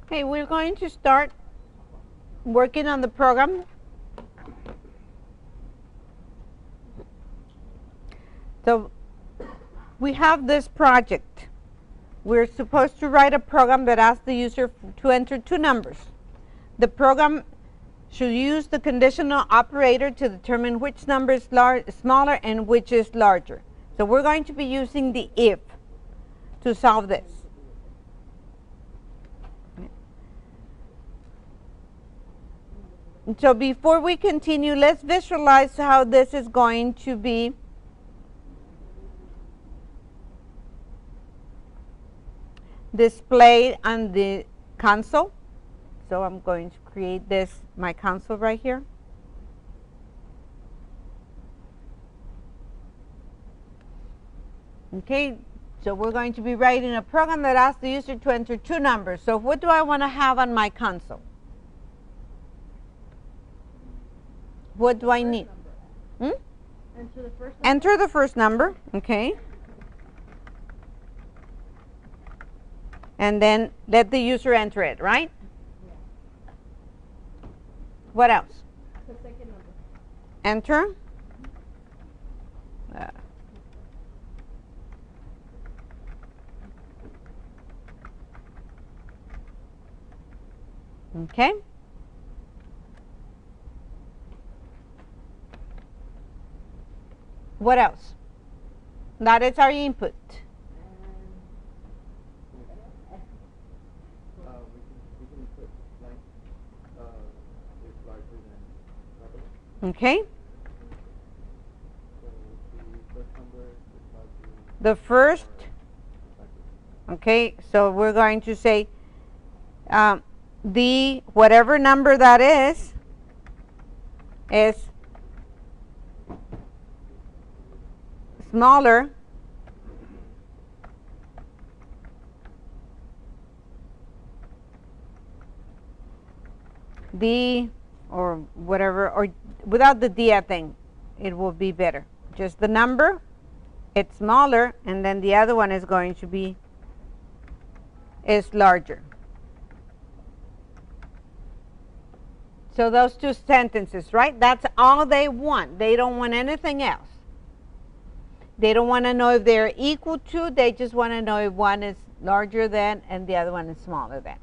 Okay, we're going to start working on the program. So we have this project. We're supposed to write a program that asks the user to enter two numbers. The program should use the conditional operator to determine which number is smaller and which is larger. So we're going to be using the if to solve this. So before we continue, let's visualize how this is going to be displayed on the console. So I'm going to create this, my console right here. Okay, so we're going to be writing a program that asks the user to enter two numbers. So what do I want to have on my console? What do I need? Enter the first number, okay. And then let the user enter it, right? What else? The second number. Enter. Okay. What else? That is our input. Okay. The first. Okay, so we're going to say the whatever number that is smaller the or whatever, or without the D, I think it will be better. Just the number, it's smaller, and then the other one is going to be larger. So those two sentences, right? That's all they want. They don't want anything else. They don't want to know if they're equal to. They just want to know if one is larger than and the other one is smaller than.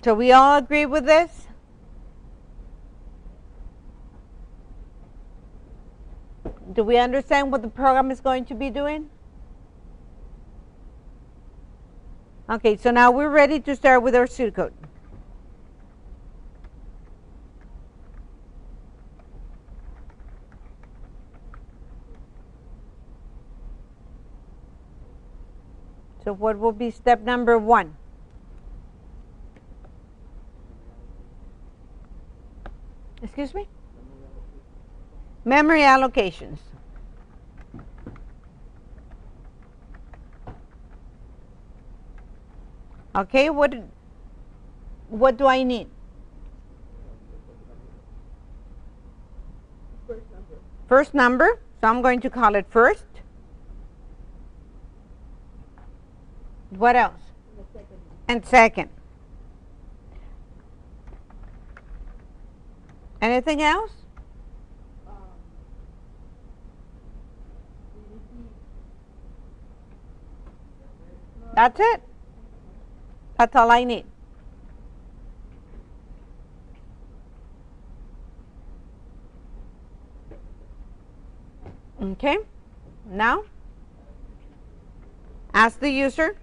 So we all agree with this? Do we understand what the program is going to be doing? Okay, so now we're ready to start with our pseudocode. So what will be step number 1? Excuse me? Memory allocations. Okay, what do I need? First number. First number, so I'm going to call it first. What else? The second number. And second. Anything else? That's it. That's all I need. Okay. Now, ask the user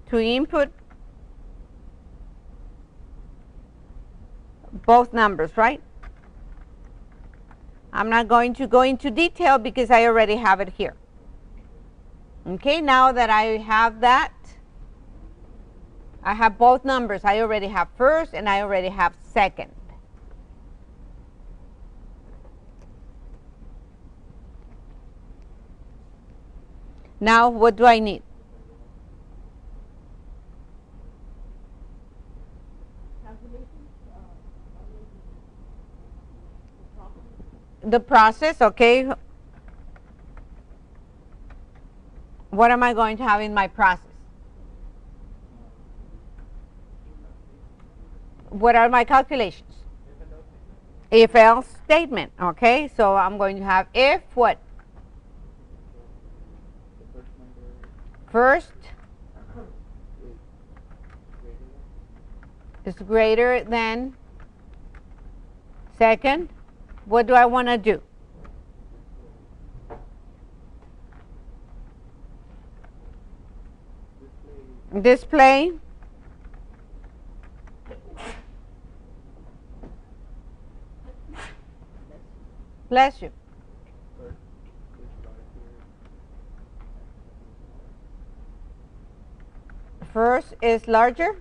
to input both numbers, right? I'm not going to go into detail because I already have it here. Okay, now that I have that, I have both numbers. I already have first and I already have second. Now, what do I need? calculations, The process, okay. What am I going to have in my process? What are my calculations? If else statement, okay. So I'm going to have if what? First is greater than second. What do I want to do? Display. Bless you. First is larger.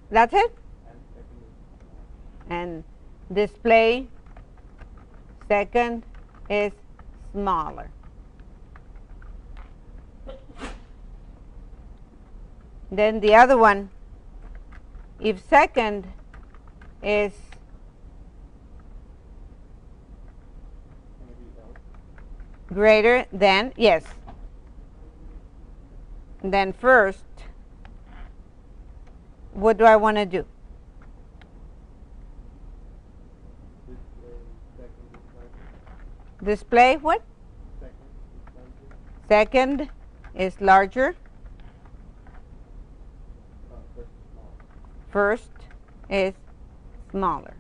That's it. And display second is smaller. Then the other one, if second is greater than, yes, then first, what do I want to do? Display what? Second is larger. First is smaller.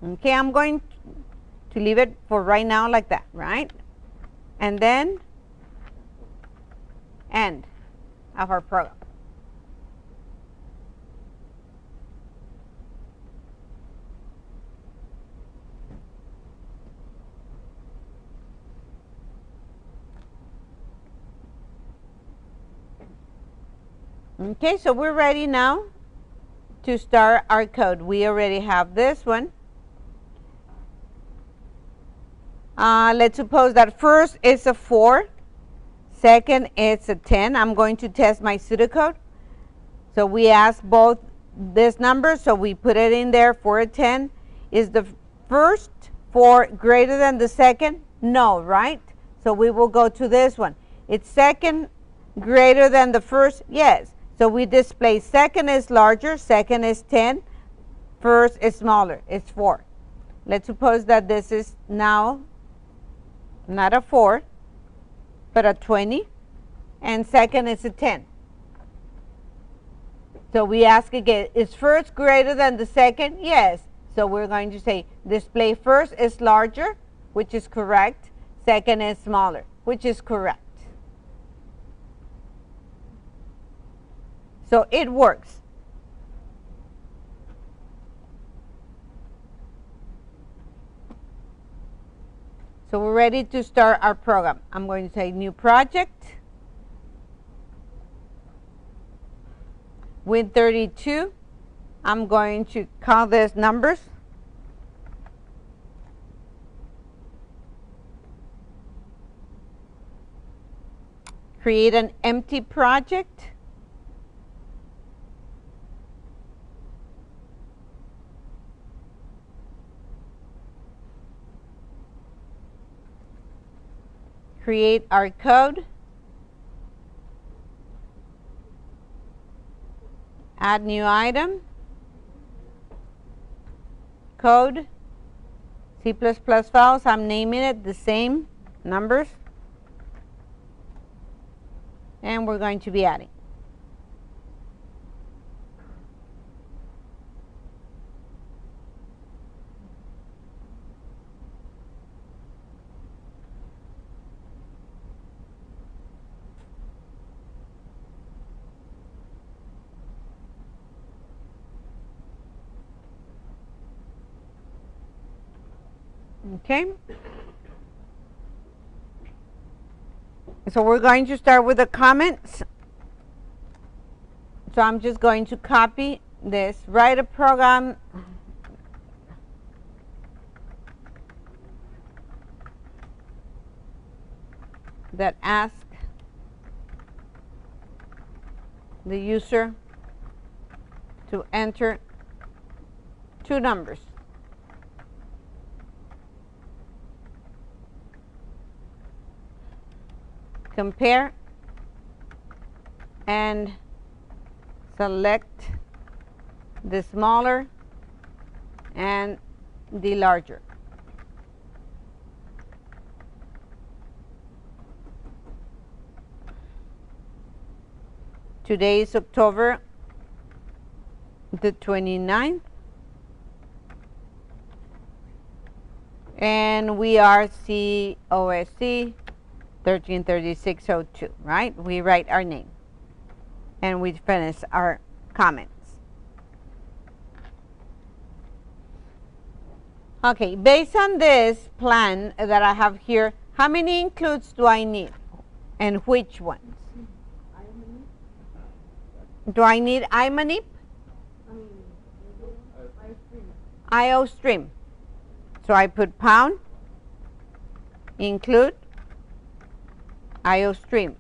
Okay, I'm going to leave it for right now like that, right? And then end of our program. Okay, so we're ready now to start our code. We already have this one. Let's suppose that first is a 4, second is a 10. I'm going to test my pseudocode. So we ask both this number, so we put it in there for a 10. Is the first 4 greater than the second? No, right? So we will go to this one. It's second greater than the first? Yes. So we display second is larger, second is 10, first is smaller, it's 4. Let's suppose that this is now not a 4, but a 20, and second is a 10. So we ask again, is first greater than the second? Yes. So we're going to say display first is larger, which is correct, second is smaller, which is correct. So it works. So we're ready to start our program. I'm going to say new project. Win32. I'm going to call this numbers. Create an empty project. Create our code. Add new item. Code. C++ files. I'm naming it the same numbers. And we're going to be adding. Okay. So we're going to start with the comments. So I'm just going to copy this, write a program that asks the user to enter two numbers. Compare and select the smaller and the larger. Today is October the 29th, and we are COSC 133602, right? We write our name and we finish our comments. Okay, based on this plan that I have here, how many includes do I need and which ones? Do I need iManip? IOStream. So I put pound, include, IOStream.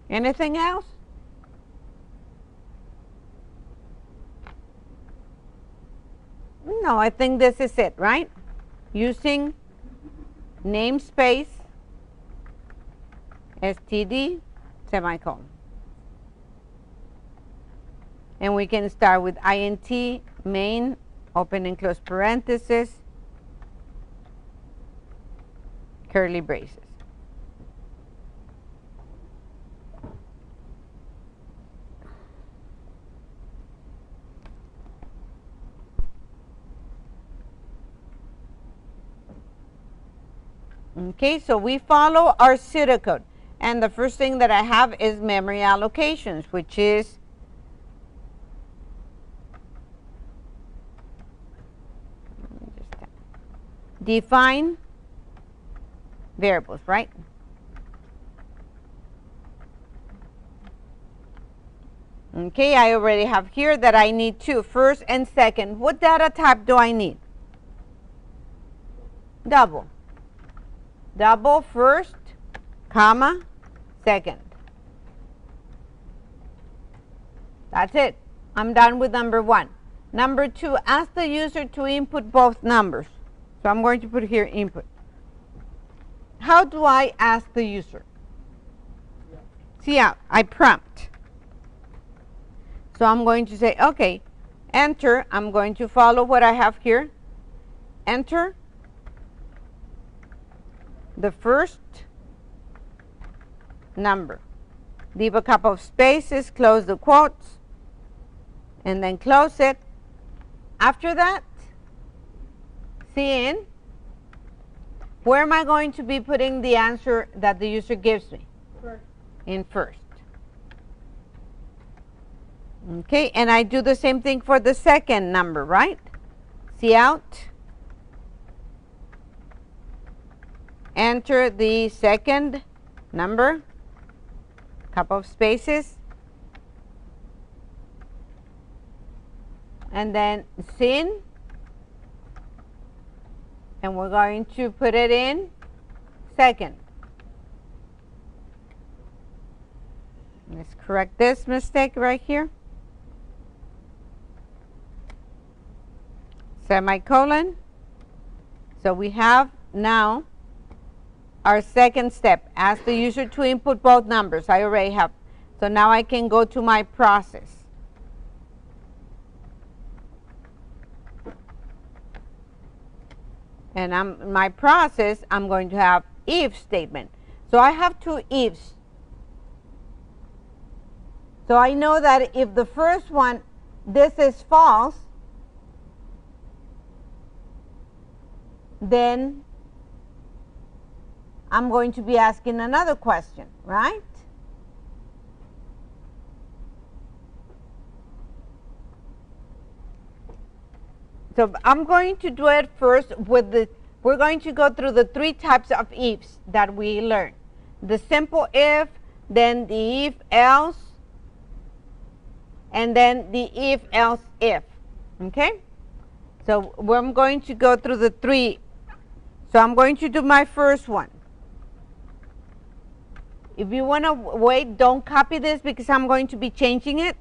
Anything else? No, I think this is it, right? Using namespace, std, semicolon. And we can start with int, main, open and close parentheses, curly braces. Okay, so we follow our pseudocode. And the first thing that I have is memory allocations, which is define variables, right? Okay, I already have here that I need two, first and second. What data type do I need? Double. Double first, comma, second. That's it. I'm done with number one. Number two, ask the user to input both numbers. So I'm going to put here input. How do I ask the user? Cout, I prompt. So I'm going to say, okay, enter. I'm going to follow what I have here. Enter the first number. Leave a couple of spaces, close the quotes, and then close it. After that, cin, where am I going to be putting the answer that the user gives me? First. In first. Okay, and I do the same thing for the second number, right? Cout, enter the second number, couple of spaces, and then cin, and we're going to put it in second. Let's correct this mistake right here. Semicolon. So we have now our second step. Ask the user to input both numbers. I already have. So now I can go to my process. And my process, I'm going to have if statement. So I have two ifs. So I know that if the first one, this is false, then I'm going to be asking another question, right? So I'm going to do it first with we're going to go through the three types of ifs that we learned. The simple if, then the if else, and then the if else if. Okay? So I'm going to go through the three. So I'm going to do my first one. If you want to wait, don't copy this because I'm going to be changing it.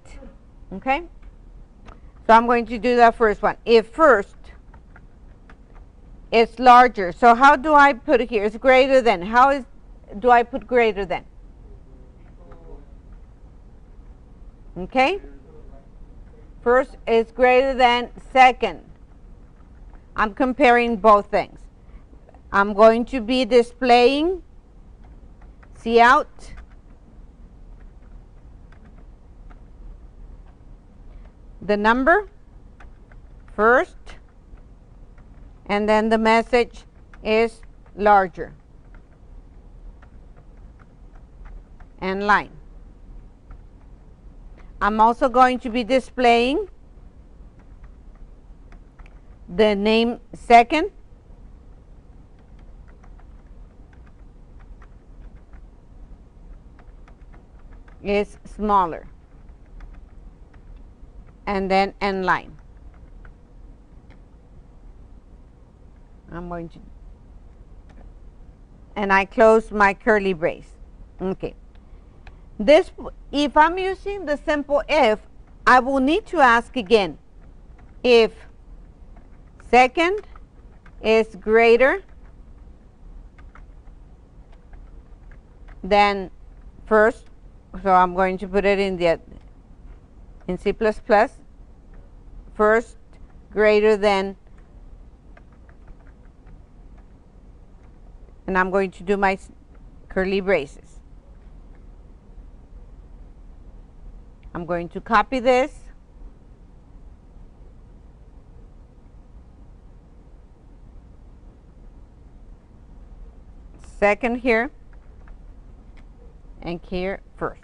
Okay? So I'm going to do that first one. If first is larger, so how do I put it here? It's greater than. Do I put greater than? Okay? First is greater than second. I'm comparing both things. I'm going to be displaying Cout the number first, and then the message is larger, and line. I'm also going to be displaying the name second, is smaller, and then end line. I'm going to, and I close my curly brace. Okay. This, if I'm using the simple if, I will need to ask again if second is greater than first. So I'm going to put it in C++, first greater than, and I'm going to do my curly braces. I'm going to copy this, second here, and here first.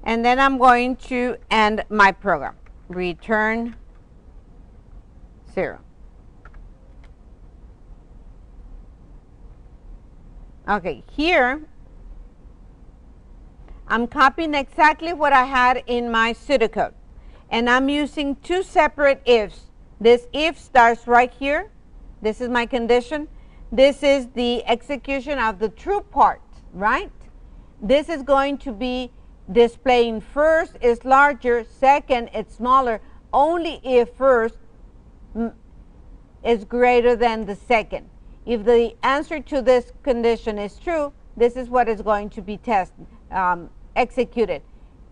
And then I'm going to end my program. Return 0. Okay, here I'm copying exactly what I had in my pseudocode. And I'm using two separate ifs. This if starts right here. This is my condition. This is the execution of the true part, right? This is going to be displaying first is larger, second it's smaller, only if first is greater than the second. If the answer to this condition is true, this is what is going to be executed.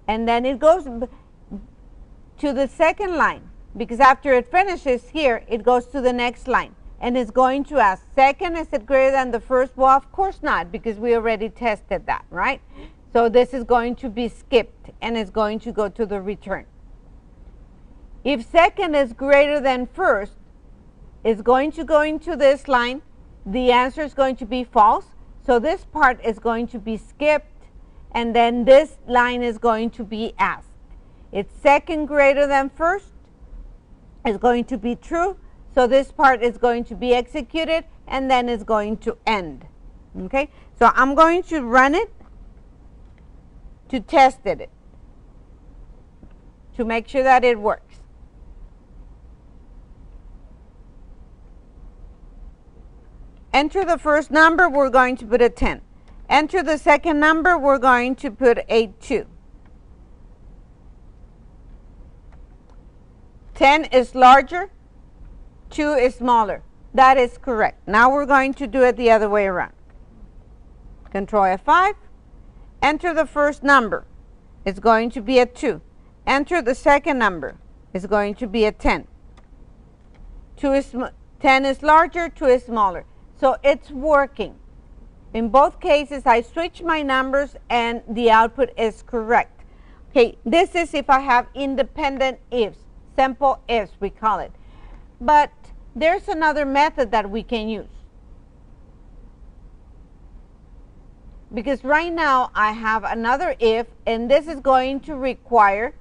And then it goes to the second line, because after it finishes here, it goes to the next line. And it's going to ask, second, is it greater than the first? Well, of course not, because we already tested that, right? So this is going to be skipped, and it's going to go to the return. If second is greater than first, it's going to go into this line. The answer is going to be false. So this part is going to be skipped, and then this line is going to be asked. It's second greater than first. It's going to be true. So this part is going to be executed, and then it's going to end. Okay? So I'm going to run it to test it, to make sure that it works. Enter the first number, we're going to put a 10. Enter the second number, we're going to put a 2. 10 is larger, 2 is smaller. That is correct. Now we're going to do it the other way around. Control F5. Enter the first number. It's going to be a 2. Enter the second number. It's going to be a 10. 10 is larger, 2 is smaller. So it's working. In both cases, I switch my numbers and the output is correct. Okay, this is if I have independent ifs, simple ifs we call it. But there's another method that we can use. Because right now I have another if, and this is going to require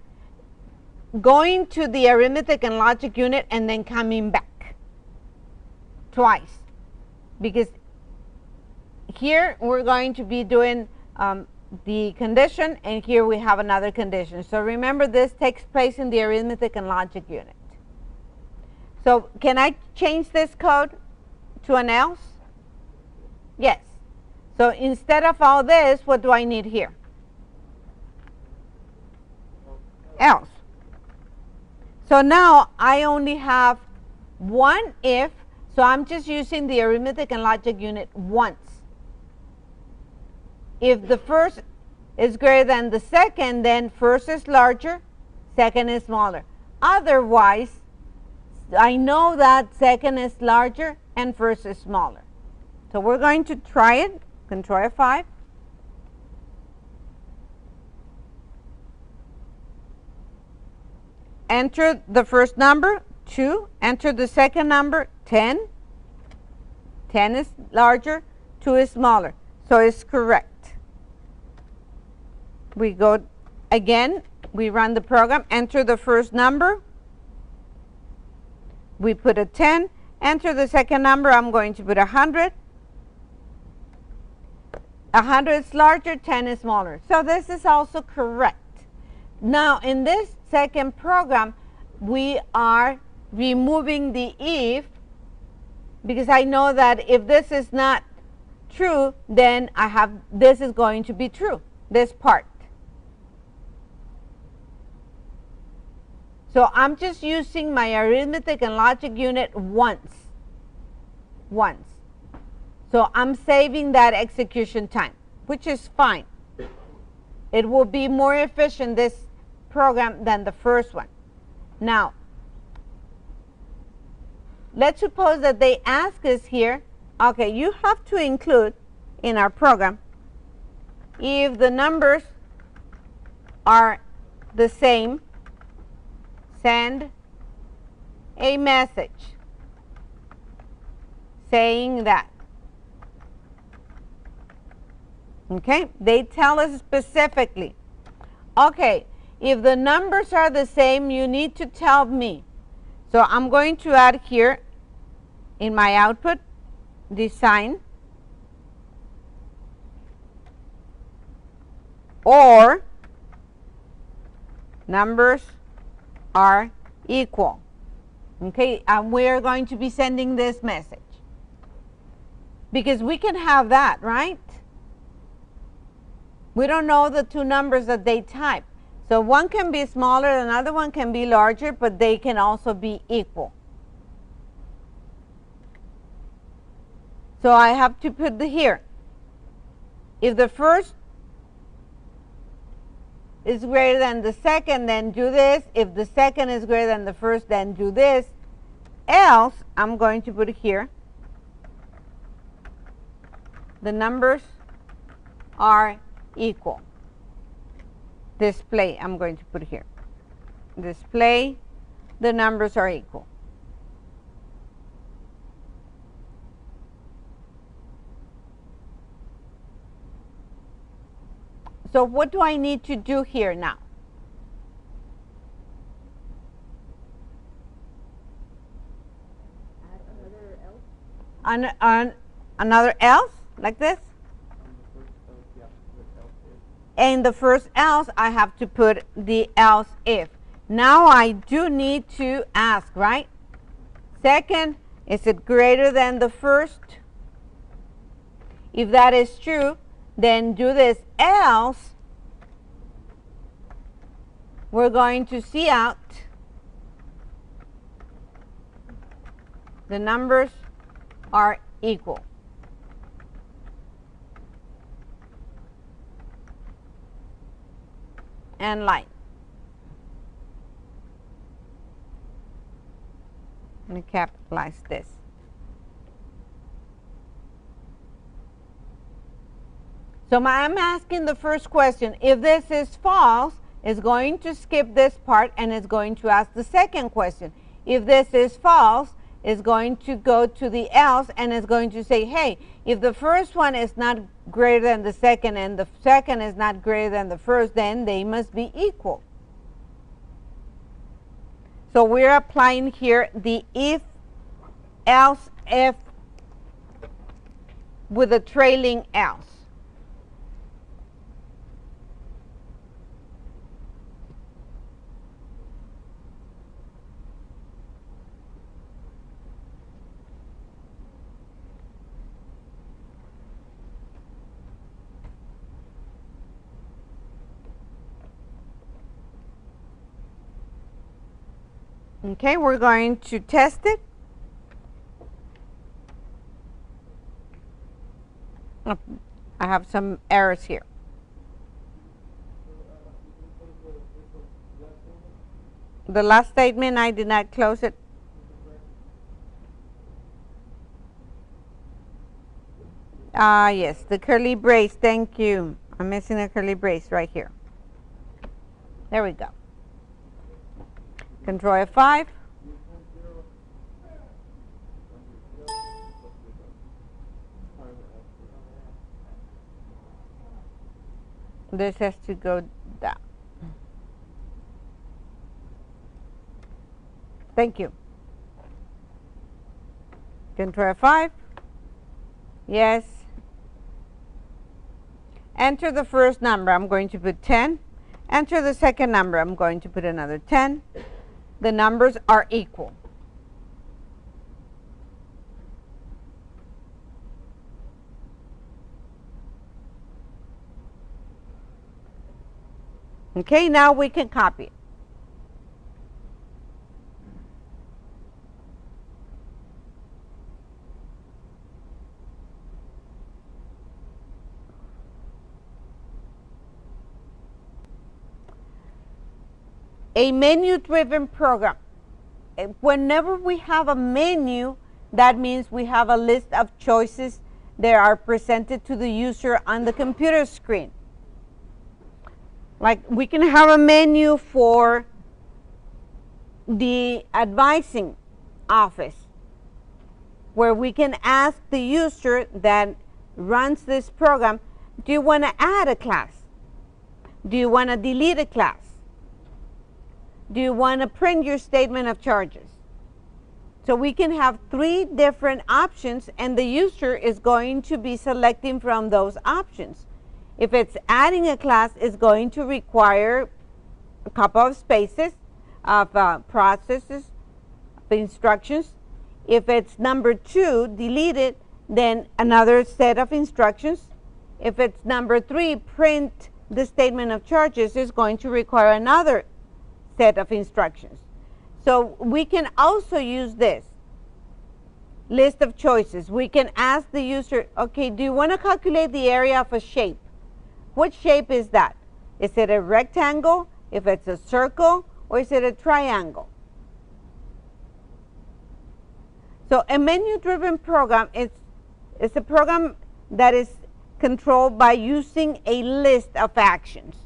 going to the arithmetic and logic unit and then coming back twice. Because here we're going to be doing the condition, and here we have another condition. So remember, this takes place in the arithmetic and logic unit. So can I change this code to an else? Yes. So instead of all this, what do I need here? Else. So now I only have one if, so I'm just using the arithmetic and logic unit once. If the first is greater than the second, then first is larger, second is smaller. Otherwise, I know that second is larger and first is smaller. So we're going to try it. Control F5. Enter the first number, 2. Enter the second number, 10. 10 is larger, 2 is smaller. So it's correct. We go again, we run the program, enter the first number. We put a 10. Enter the second number, I'm going to put 100. 100 is larger, 10 is smaller. So this is also correct. Now in this second program, we are removing the if, because I know that if this is not true, then this is going to be true, this part. So I'm just using my arithmetic and logic unit once. So I'm saving that execution time, which is fine. It will be more efficient, this program, than the first one. Now, let's suppose that they ask us here, okay, you have to include in our program, if the numbers are the same, send a message saying that. Okay, they tell us specifically, okay, if the numbers are the same, you need to tell me. So I'm going to add here in my output design or numbers are equal. Okay, and we're going to be sending this message because we can have that, right? We don't know the two numbers that they type. So one can be smaller, another one can be larger, but they can also be equal. So I have to put here. If the first is greater than the second, then do this. If the second is greater than the first, then do this. Else, I'm going to put here, the numbers are equal. Display, I'm going to put here. Display, the numbers are equal. So what do I need to do here now? Add another else. Another else, like this? And the first else, I have to put the else if. Now I do need to ask, right? Second, is it greater than the first? If that is true, then do this. Else, we're going to see out the numbers are equal. And line. Let me capitalize this. So I'm asking the first question. If this is false, it's going to skip this part and it's going to ask the second question. If this is false, it's going to go to the else and it's going to say, hey, if the first one is not greater than the second and the second is not greater than the first, then they must be equal. So we're applying here the if, else, if with a trailing else. Okay, we're going to test it. Oh, I have some errors here. The last statement, I did not close it. Ah, yes, the curly brace. Thank you. I'm missing a curly brace right here. There we go. Control F5. This has to go down. Thank you. Control F5. Yes. Enter the first number. I'm going to put 10. Enter the second number. I'm going to put another 10. The numbers are equal. Okay, now we can copy it. A menu-driven program. Whenever we have a menu, that means we have a list of choices that are presented to the user on the computer screen. Like we can have a menu for the advising office, where we can ask the user that runs this program, do you want to add a class? Do you want to delete a class? Do you want to print your statement of charges? So we can have 3 different options, and the user is going to be selecting from those options. If it's adding a class, it's going to require a couple of spaces of processes, of instructions. If it's number 2, delete it, then another set of instructions. If it's number 3, print the statement of charges, is going to require another set of instructions. So we can also use this list of choices. We can ask the user, okay, do you want to calculate the area of a shape? What shape is that? Is it a rectangle, if it's a circle, or is it a triangle? So a menu-driven program is a program that is controlled by using a list of actions.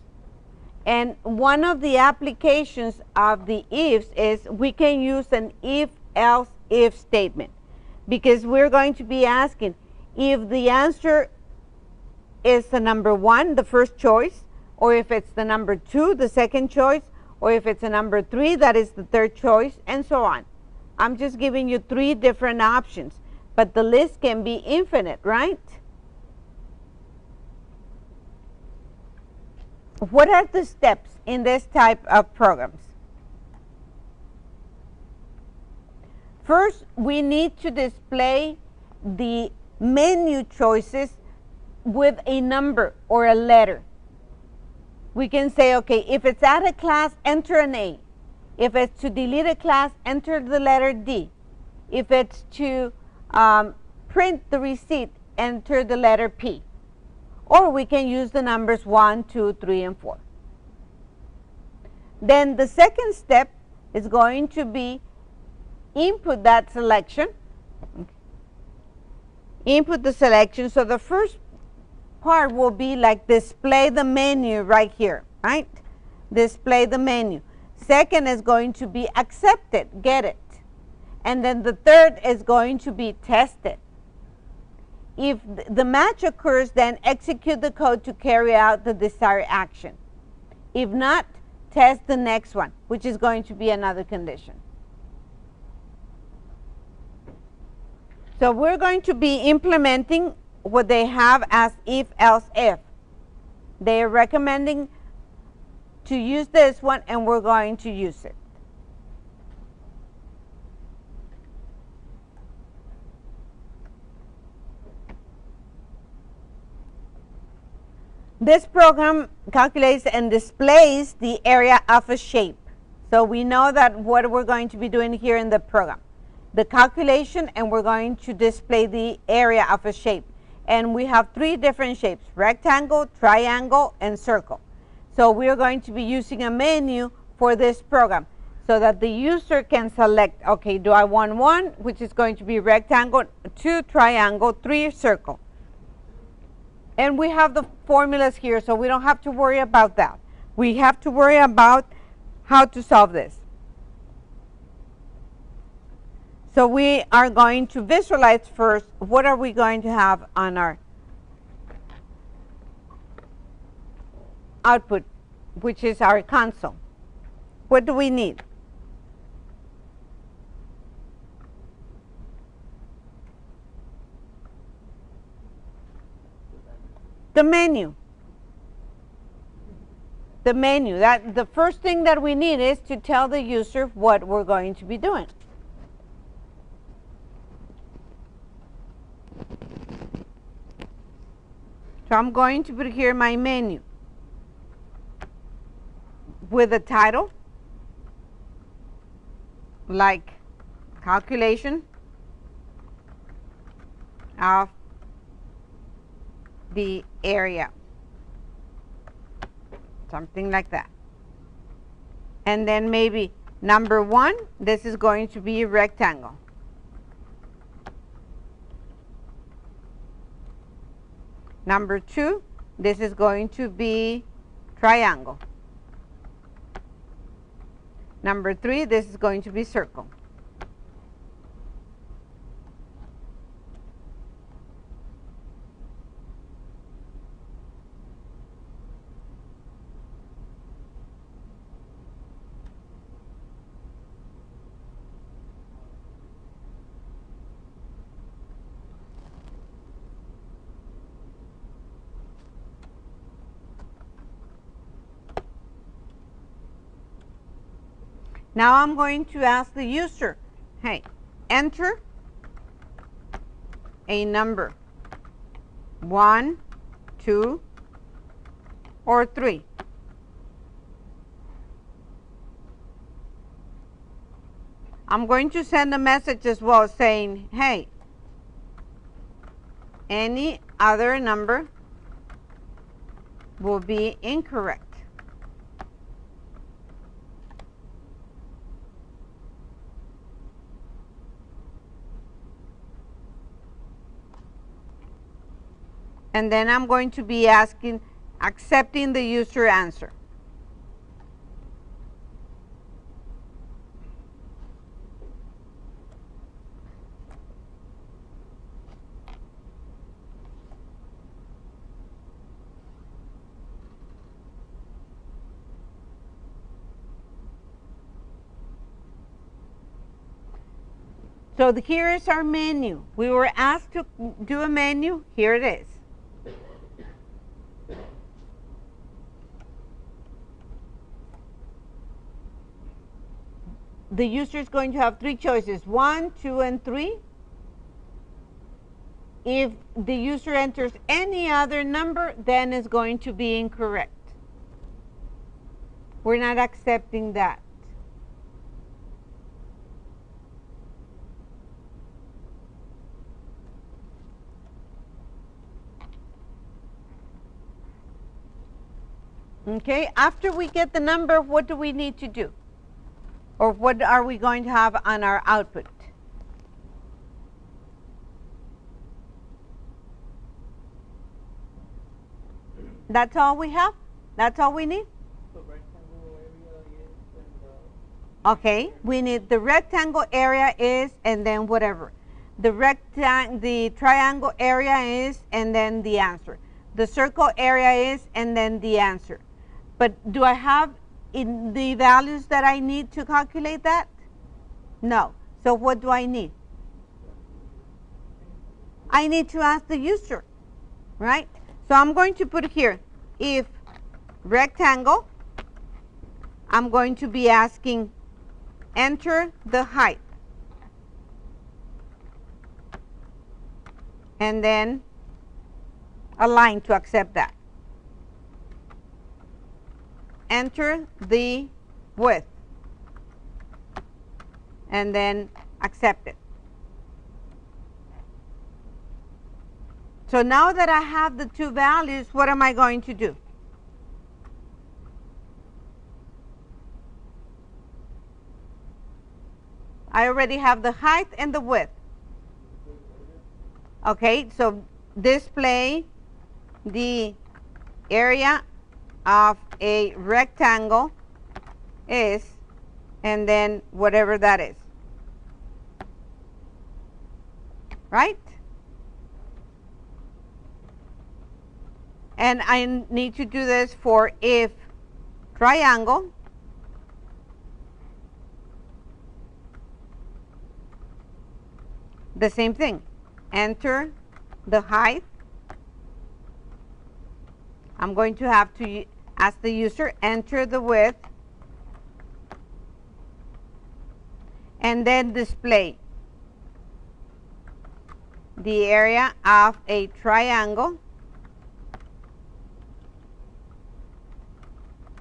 And one of the applications of the ifs is we can use an if-else-if statement, because we're going to be asking if the answer is the number 1, the first choice, or if it's the number 2, the second choice, or if it's a number 3, that is the third choice, and so on. I'm just giving you 3 different options, but the list can be infinite, right? What are the steps in this type of programs? First, we need to display the menu choices with a number or a letter. We can say, okay, if it's add a class, enter an A. If it's to delete a class, enter the letter D. If it's to print the receipt, enter the letter P. Or we can use the numbers 1, 2, 3, and 4. Then the second step is going to be input that selection. Input the selection. So the first part will be like display the menu right here, right? Display the menu. Second is going to be accept it, get it. And then the third is going to be test it. If the match occurs, then execute the code to carry out the desired action. If not, test the next one, which is going to be another condition. So we're going to be implementing what they have as if, else, if. They are recommending to use this one, and we're going to use it. This program calculates and displays the area of a shape. So we know that what we're going to be doing here in the program. The calculation, and we're going to display the area of a shape. And we have three different shapes: rectangle, triangle, and circle. So we're going to be using a menu for this program so that the user can select, okay, do I want 1, which is going to be rectangle, 2 triangle, 3 circle. And we have the formulas here, so we don't have to worry about that. We have to worry about how to solve this. So we are going to visualize first what are we going to have on our output, which is our console. What do we need? The menu. The menu. The first thing that we need is to tell the user what we're going to be doing. So I'm going to put here my menu with a title like calculation of the area, something like that. And then maybe number 1, this is going to be a rectangle. Number 2, this is going to be triangle. Number 3, this is going to be circle. Now I'm going to ask the user, hey, enter a number, 1, 2, or 3. I'm going to send a message as well saying, hey, any other number will be incorrect. And then I'm going to be accepting the user answer. So here is our menu. We were asked to do a menu. Here it is. The user is going to have 3 choices, 1, 2, and 3. If the user enters any other number, then it's going to be incorrect. We're not accepting that. Okay, after we get the number, what do we need to do? Or what are we going to have on our output? That's all we have? That's all we need? The rectangle area is Okay, we need the rectangle area is, and then whatever. The triangle area is, and then the answer. The circle area is, and then the answer. But do I have in the values that I need to calculate that? No. So what do I need? I need to ask the user, right? So I'm going to put here, if rectangle, I'm going to be asking, enter the height. And then a line to accept that. Enter the width. and then accept it. So now that I have the two values, what am I going to do? I already have the height and the width. Okay, so display the area of a rectangle is, and then whatever that is. Right? And I need to do this for if triangle the same thing. Enter the height. I'm going to have to ask the user enter the width and then display the area of a triangle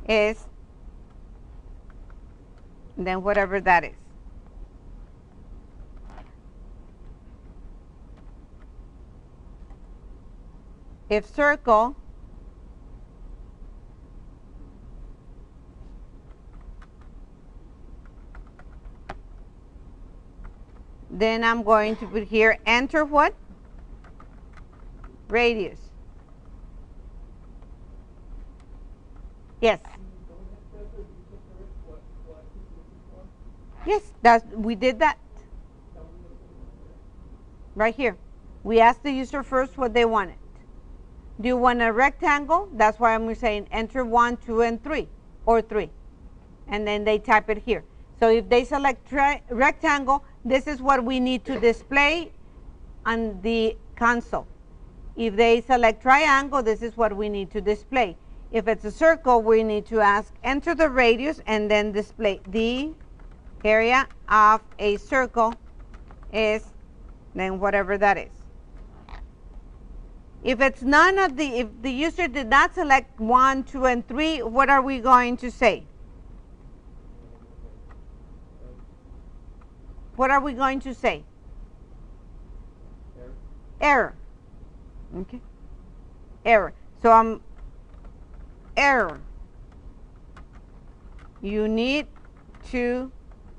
is, then whatever that is. If circle, then I'm going to put here enter what? Radius. Yes. Yes, we did that. Right here. We asked the user first what they wanted. Do you want a rectangle? That's why I'm saying enter 1, 2, and 3, or 3. And then they type it here. So if they select rectangle, this is what we need to display on the console. If they select triangle, this is what we need to display. If it's a circle, we need to ask enter the radius and then display the area of a circle is, then whatever that is. If it's none of the, if the user did not select 1, 2, and 3, what are we going to say? What are we going to say? Error. Okay. Error. So error. You need to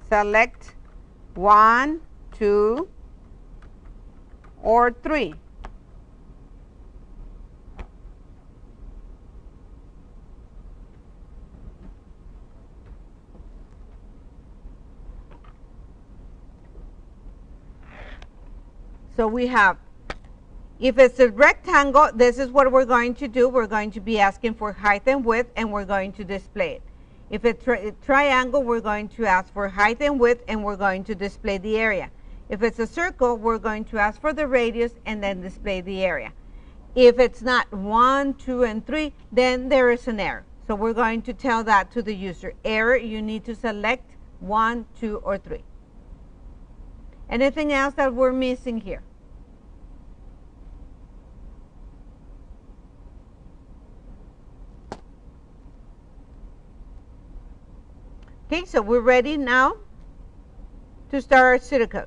select 1, 2, or 3. So we have, if it's a rectangle, this is what we're going to do. We're going to be asking for height and width, and we're going to display it. If it's a triangle, we're going to ask for height and width, and we're going to display the area. If it's a circle, we're going to ask for the radius and then display the area. If it's not 1, 2, and 3, then there is an error. So we're going to tell that to the user. Error, you need to select 1, 2, or 3. Anything else that we're missing here? Okay, so we're ready now to start our pseudocode.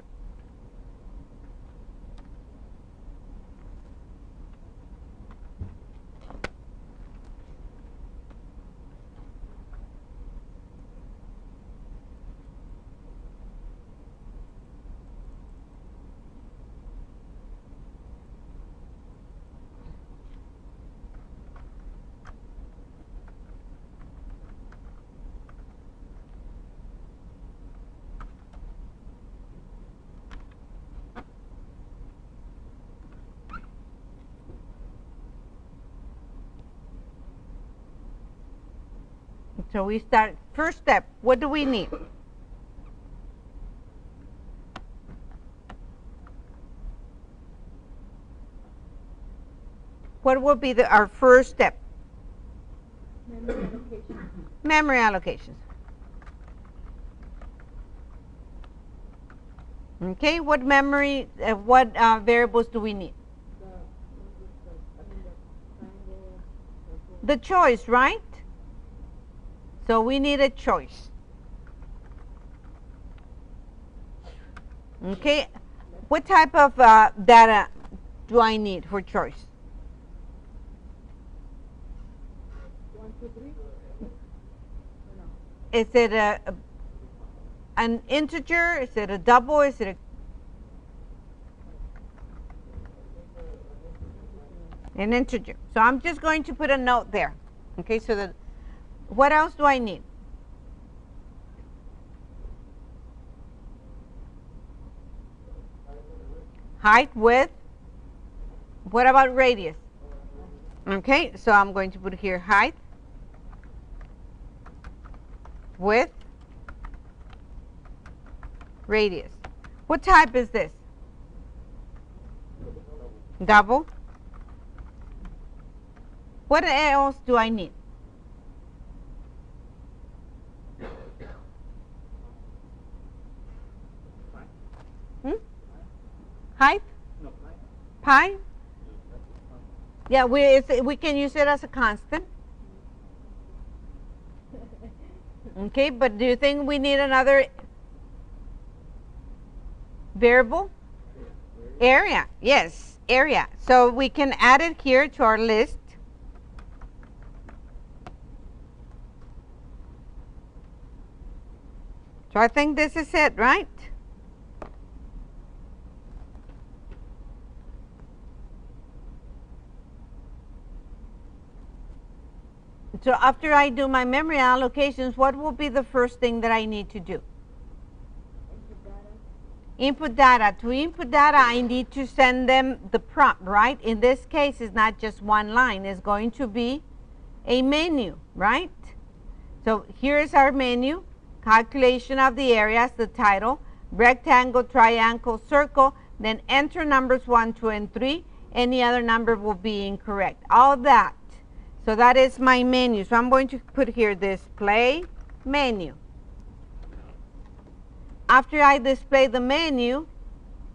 So we start, first step, what do we need? What will be our first step? Memory allocation. Memory allocations. Okay, what memory, what variables do we need? The choice, right? So we need a choice. Okay, what type of data do I need for choice? 1, 2, 3. Or no? Is it an integer? Is it a double? Is it an integer? So I'm just going to put a note there. Okay, so that what else do I need? Height, width. What about radius? Okay, so I'm going to put here height, width, radius. What type is this? Double. What else do I need? Height? No, Pi? Yeah, we can use it as a constant. Okay, but do you think we need another variable? Area, yes, area. So we can add it here to our list. So I think this is it, right? So after I do my memory allocations, what will be the first thing that I need to do? Input data. To input data, I need to send them the prompt, right? In this case, it's not just one line. It's going to be a menu, right? So here is our menu. Calculation of the areas, the title, rectangle, triangle, circle, then enter numbers 1, 2, and 3. Any other number will be incorrect. All that. So that is my menu. So I'm going to put here display menu. After I display the menu,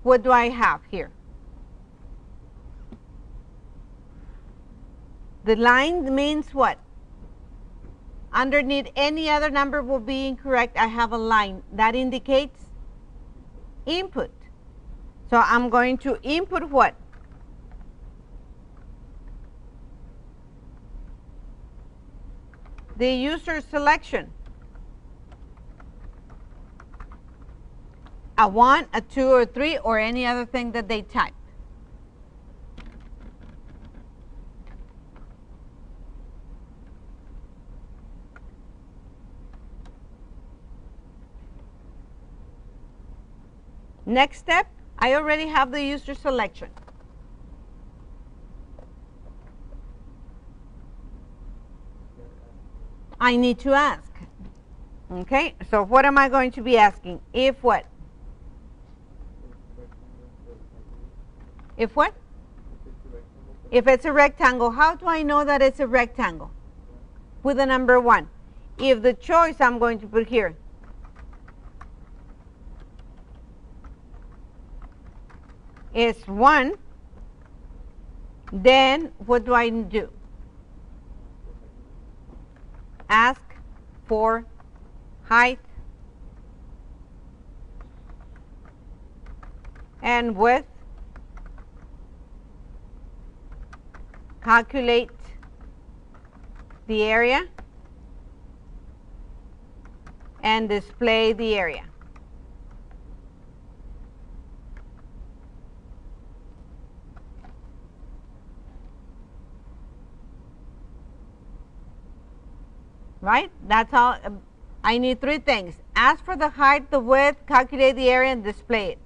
what do I have here? The line means what? Underneath any other number will be incorrect. I have a line that indicates input. So I'm going to input what? The user selection. A 1, a 2, or 3, or any other thing that they type. Next step, I already have the user selection. I need to ask. Okay, so what am I going to be asking? If what? If what? If it's a rectangle, how do I know that it's a rectangle? With the number 1. If the choice I'm going to put here is 1, then what do I do? Ask for height and width. Calculate the area and display the area. Right? That's all. I need 3 things. Ask for the height, the width, calculate the area, and display it.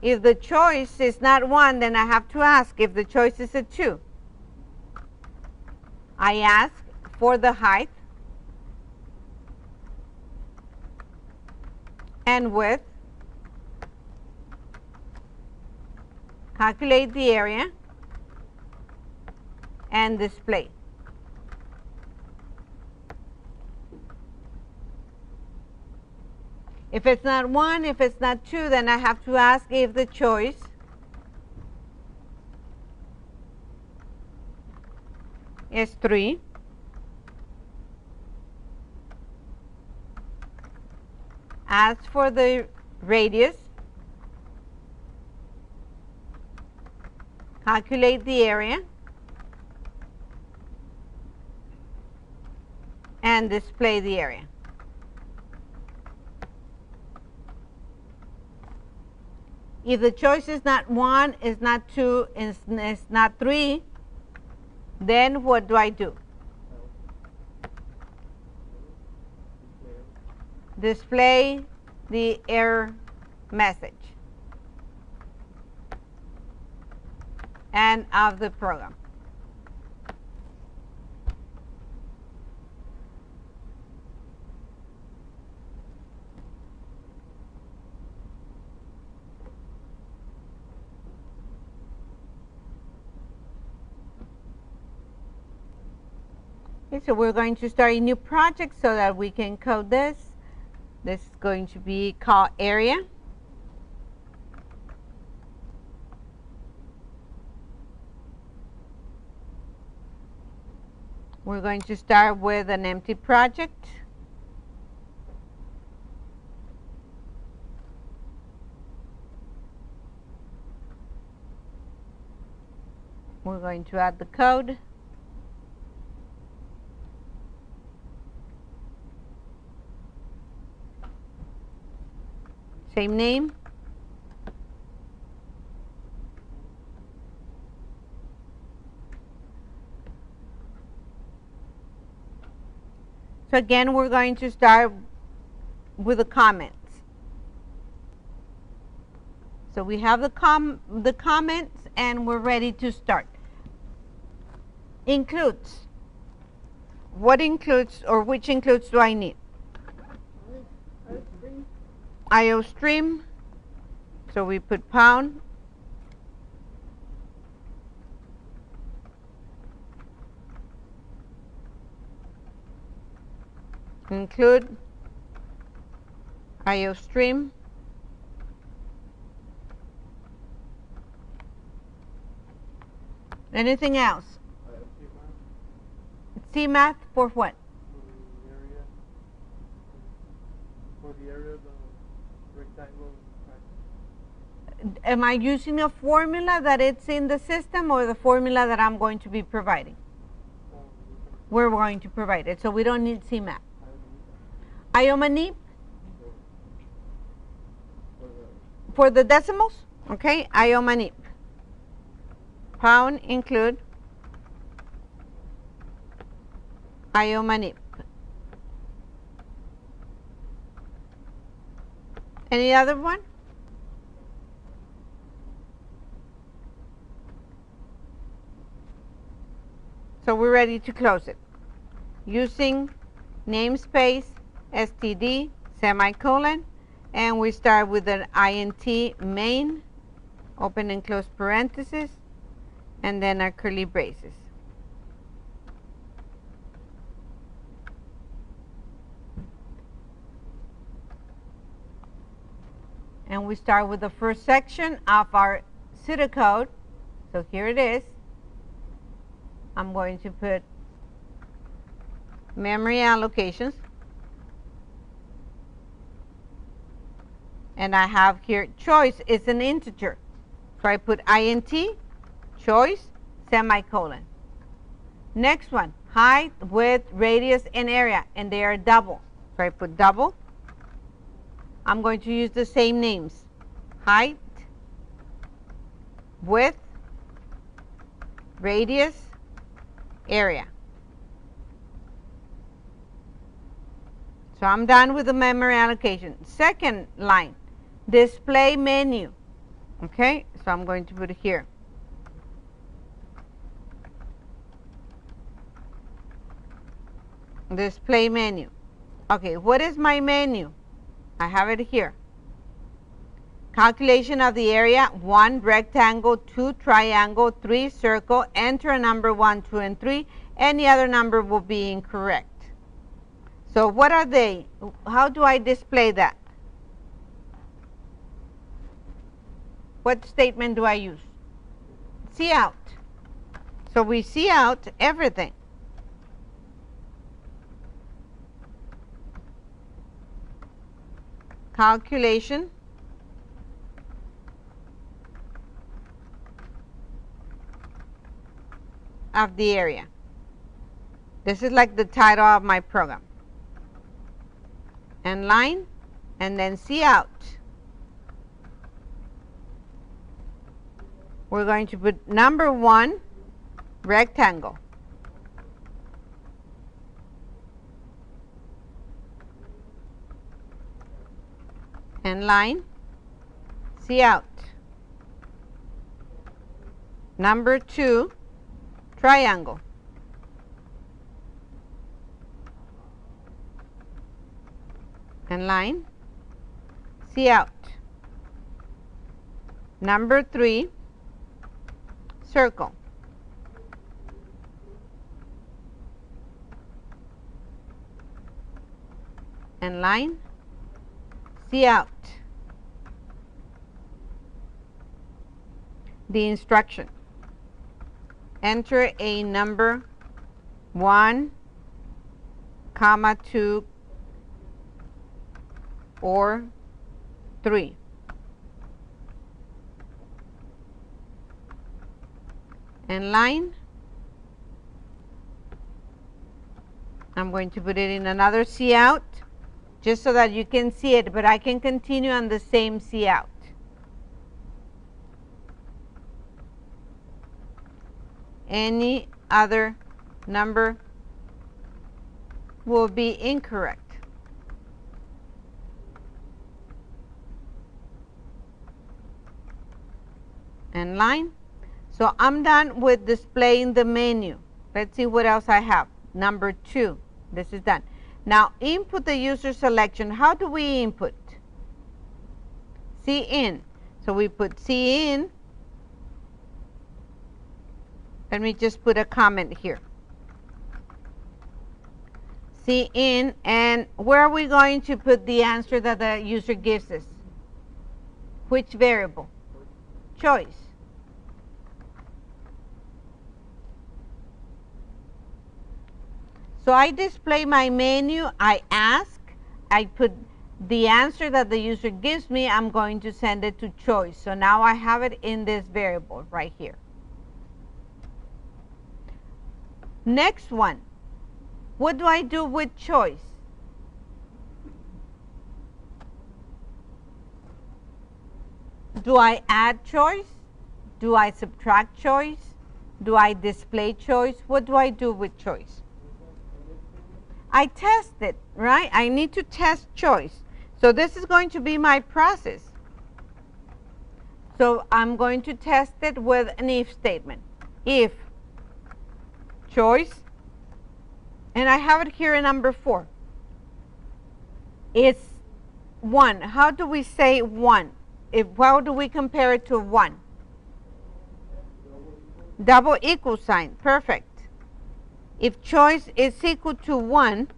If the choice is not 1, then I have to ask if the choice is a 2. I ask for the height and width, calculate the area, and display. If it's not 1, if it's not 2, then I have to ask if the choice is 3. Ask for the radius, calculate the area, and display the area. If the choice is not 1, is not 2, is not 3, then what do I do? Display the error message and of the program. Okay, so we're going to start a new project so that we can code this. This is going to be called area. We're going to start with an empty project. We're going to add the code. Same name. So again, we're going to start with the comments. So we have the comments and we're ready to start. Includes. What includes or which includes do I need? IO stream, so we put pound. Include IO stream. Anything else? CMath for what? For the area of the rectangle. Am I using a formula that it's in the system or the formula that I'm going to be providing? We're going to provide it, so we don't need CMath. IOmanip for the decimals, okay? IOmanip. Pound include IOmanip. Any other one? So we're ready to close it. Using namespace, std, semicolon, and we start with an int main, open and close parentheses, and then our curly braces. And we start with the first section of our pseudocode. So here it is. I'm going to put memory allocations. And I have here choice is an integer. So I put int, choice, semicolon. Next one, height, width, radius, and area. And they are double. So I put double. I'm going to use the same names. Height, width, radius, area. So I'm done with the memory allocation. Second line, display menu. Okay, so I'm going to put it here. Display menu. Okay, what is my menu? I have it here. Calculation of the area, 1 rectangle, 2 triangle, 3 circle, enter a number 1, 2, and 3. Any other number will be incorrect. So what are they? How do I display that? What statement do I use? See out. So we see out everything. Calculation of the area. This is like the title of my program. And line, and then see out. We're going to put number 1, rectangle. And line, see out. Number 2, triangle. And line, see out. Number 3, circle. And line, see out. The instruction. Enter a number 1, 2, or 3. And line, I'm going to put it in another see out just so that you can see it, but I can continue on the same see out. Any other number will be incorrect. And line. So I'm done with displaying the menu. Let's see what else I have. Number 2. This is done. Now input the user selection. How do we input? See in. So we put see in. Let me just put a comment here. See in, and where are we going to put the answer that the user gives us? Which variable? Choice. So I display my menu, I ask, I put the answer that the user gives me, I'm going to send it to choice. So now I have it in this variable right here. Next one, what do I do with choice? Do I add choice? Do I subtract choice? Do I display choice? What do I do with choice? I test it, right? I need to test choice. So this is going to be my process. So I'm going to test it with an if statement. If choice, and I have it here in number 4. It's 1. How do we say 1? How do we compare it to 1? Double equal sign. Perfect. If choice is equal to 1,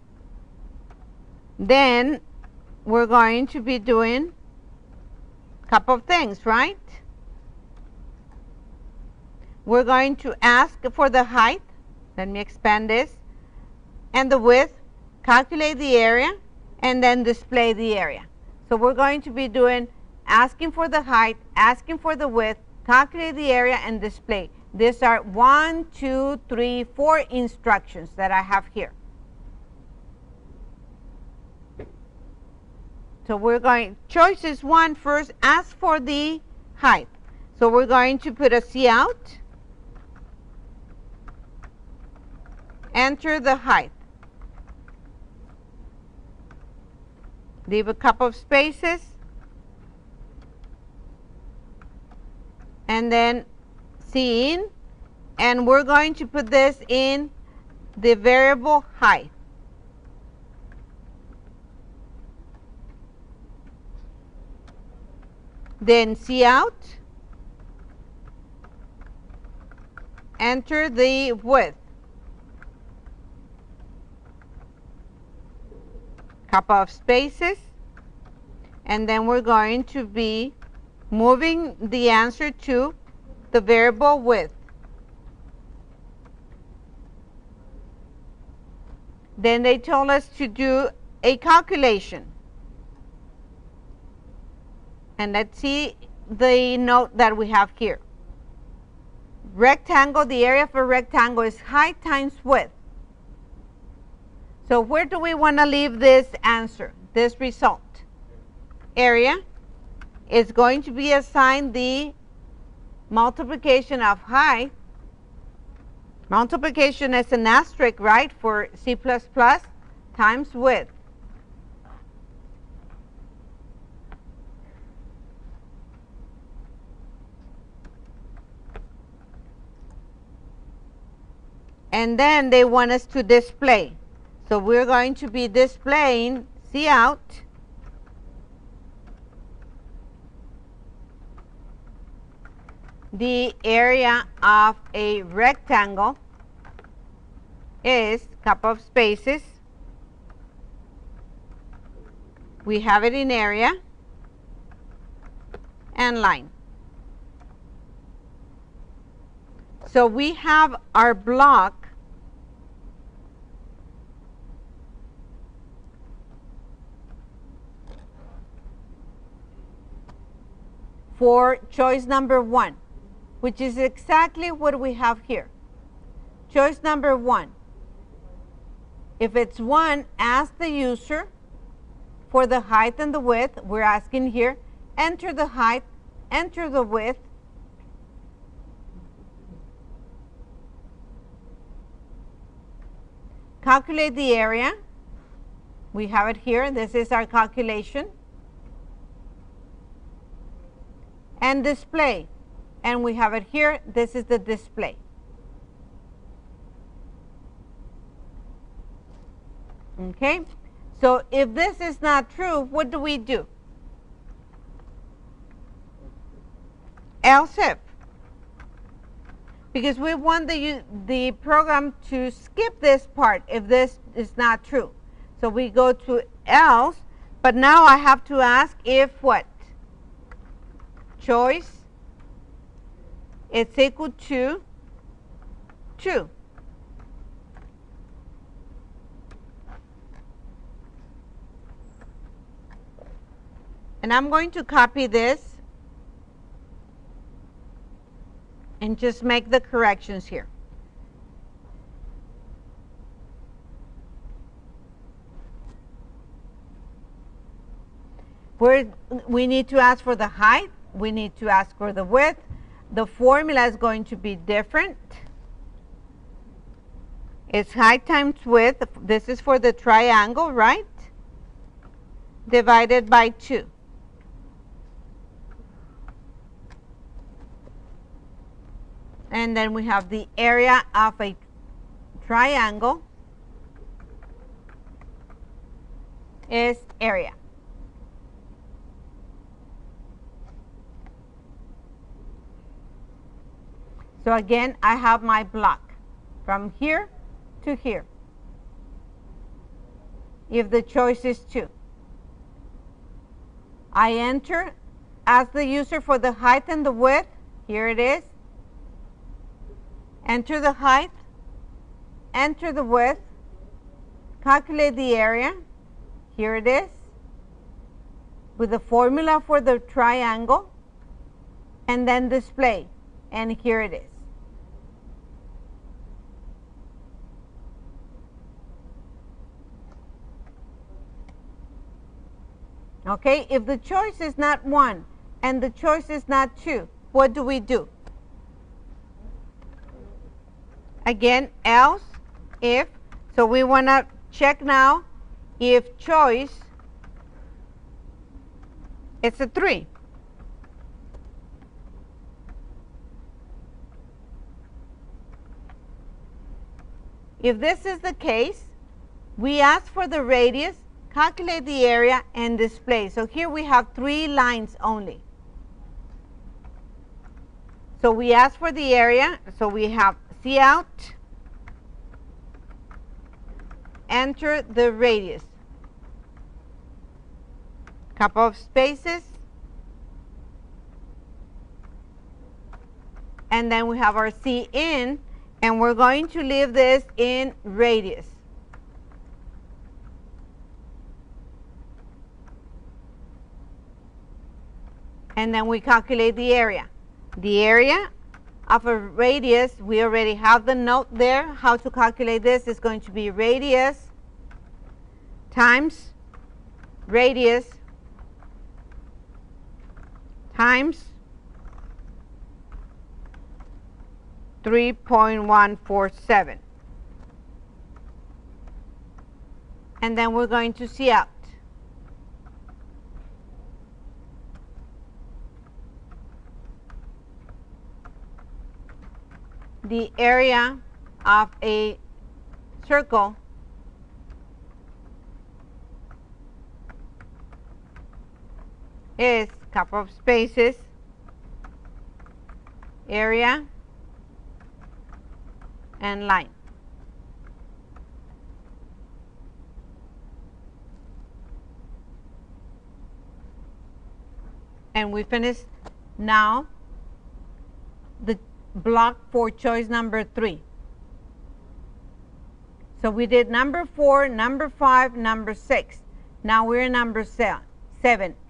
then we're going to be doing a couple of things, right? We're going to ask for the height. Let me expand this. And the width. Calculate the area. And then display the area. So we're going to be doing asking for the height, asking for the width, calculate the area, and display. These are 1, 2, 3, 4 instructions that I have here. So we're going, choice is 1 first, ask for the height. So we're going to put a C out, enter the height. Leave a couple of spaces, and then C in, and we're going to put this in the variable height. Then C out, enter the width. Couple of spaces, and then we're going to be moving the answer to the variable width. Then they told us to do a calculation. And let's see the note that we have here. rectangle, the area of a rectangle is height times width. So where do we want to leave this answer, this result? Area is going to be assigned the multiplication of height. Multiplication is an asterisk, right, for C++ times width. And then they want us to display. So we're going to be displaying Cout the area of a rectangle is couple of spaces. We have it in area and line. So we have our block for choice number 1, which is exactly what we have here. Choice number 1. If it's 1, ask the user for the height and the width. We're asking here, enter the height, enter the width. Calculate the area. We have it here. This is our calculation. And display. And we have it here. This is the display. Okay? So if this is not true, what do we do? Else if. Because we want the program to skip this part if this is not true. So we go to else, but now I have to ask if what? Choice is equal to true. And I'm going to copy this and just make the corrections here. We need to ask for the height. We need to ask for the width. The formula is going to be different. It's height times width. This is for the triangle, right? Divided by 2. And then we have the area of a triangle is area. So again, I have my block from here to here. If the choice is 2. I enter, ask the user for the height and the width. Here it is. Enter the height, enter the width, calculate the area. Here it is. With the formula for the triangle, and then display. And here it is. Okay, if the choice is not 1 and the choice is not 2, what do we do? Again, else, if. So we want to check now if choice it's a 3. If this is the case, we ask for the radius, calculate the area, and display. So here we have 3 lines only. So we ask for the area. So we have Cout, enter the radius. Couple of spaces. And then we have our Cin, and we're going to leave this in radius. And then we calculate the area. The area of a radius, we already have the note there. How to calculate this is going to be radius times radius times 3.147. And then we're going to see out. The area of a circle is couple of spaces, area, and line. And we finished now the block for choice number 3. So we did number 4, number 5, number 6. Now we're in number 7.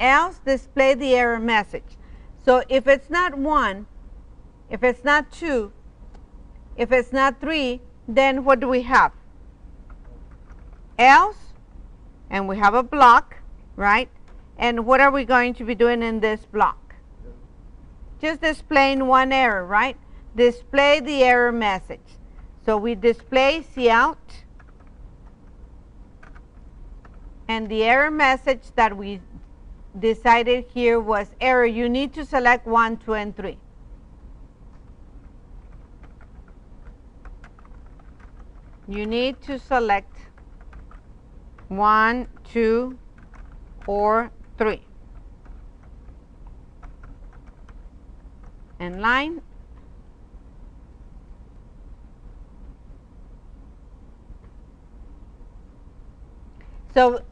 Else display the error message. So if it's not 1, if it's not 2, if it's not 3, then what do we have? Else, and we have a block, right? And what are we going to be doing in this block? Just displaying one error, right? Display the error message. So we display cout, and the error message that we decided here was error. You need to select 1, 2, and 3. You need to select 1, 2, or 3. And line. So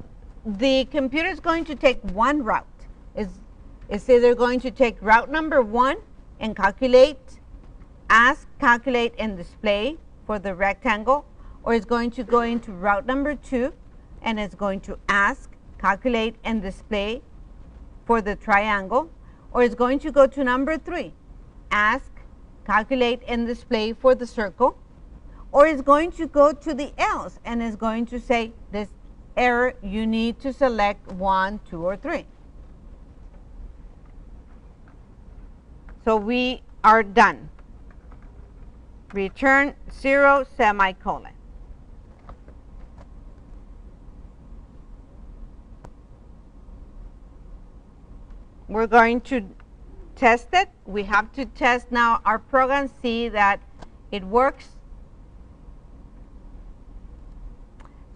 the computer is going to take one route. It's either going to take route number 1 and calculate, ask, calculate, and display for the rectangle, or it's going to go into route number 2 and it's going to ask, calculate, and display for the triangle, or it's going to go to number 3, ask, calculate, and display for the circle, or it's going to go to the else and it's going to say this error, you need to select 1, 2, or 3. So we are done. Return 0, semicolon. We're going to test it. We have to test now our program, see that it works.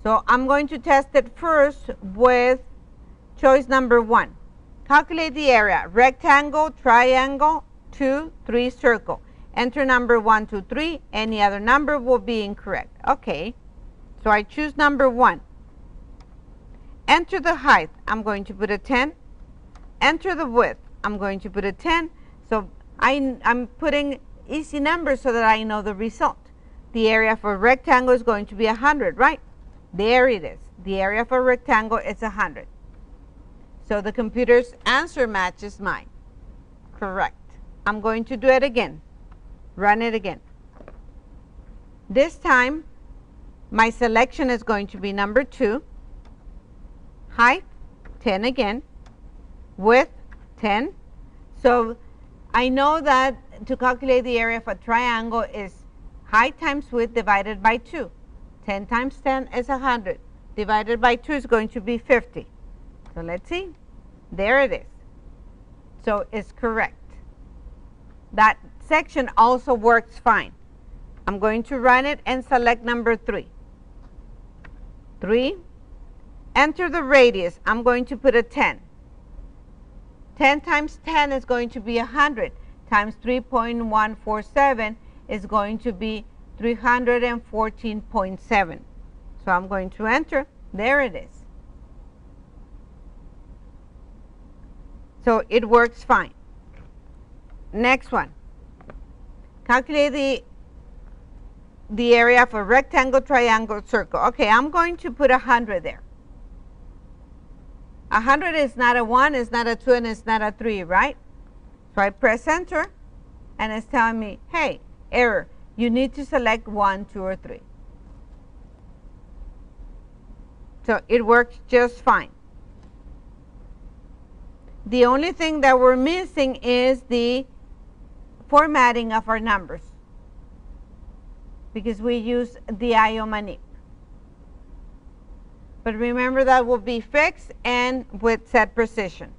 So I'm going to test it first with choice number 1. Calculate the area, rectangle, triangle, 2, 3, circle. Enter number 1, 2, 3. Any other number will be incorrect. Okay, so I choose number 1. Enter the height. I'm going to put a 10. Enter the width. I'm going to put a 10. So I'm putting easy numbers so that I know the result. The area for a rectangle is going to be 100, right? There it is. The area for a rectangle is 100. So the computer's answer matches mine. Correct. I'm going to do it again. Run it again. This time, my selection is going to be number 2. Height, 10 again. Width, 10. So I know that to calculate the area of a triangle is height times width divided by 2. 10 times 10 is 100. Divided by 2 is going to be 50. So let's see. There it is. So it's correct. That section also works fine. I'm going to run it and select number 3. 3. Enter the radius. I'm going to put a 10. 10 times 10 is going to be 100. Times 3.147 is going to be 314.7. So I'm going to enter. There it is. So it works fine. Next one. Calculate the area of a rectangle, triangle, circle. Okay, I'm going to put 100 there. 100 is not a 1, it's not a 2, and it's not a 3, right? So I press enter. and it's telling me, hey, error, you need to select 1, 2, or 3. So it works just fine. The only thing that we're missing is the formatting of our numbers, because we use the IO manip. But remember, that will be fixed and with set precision.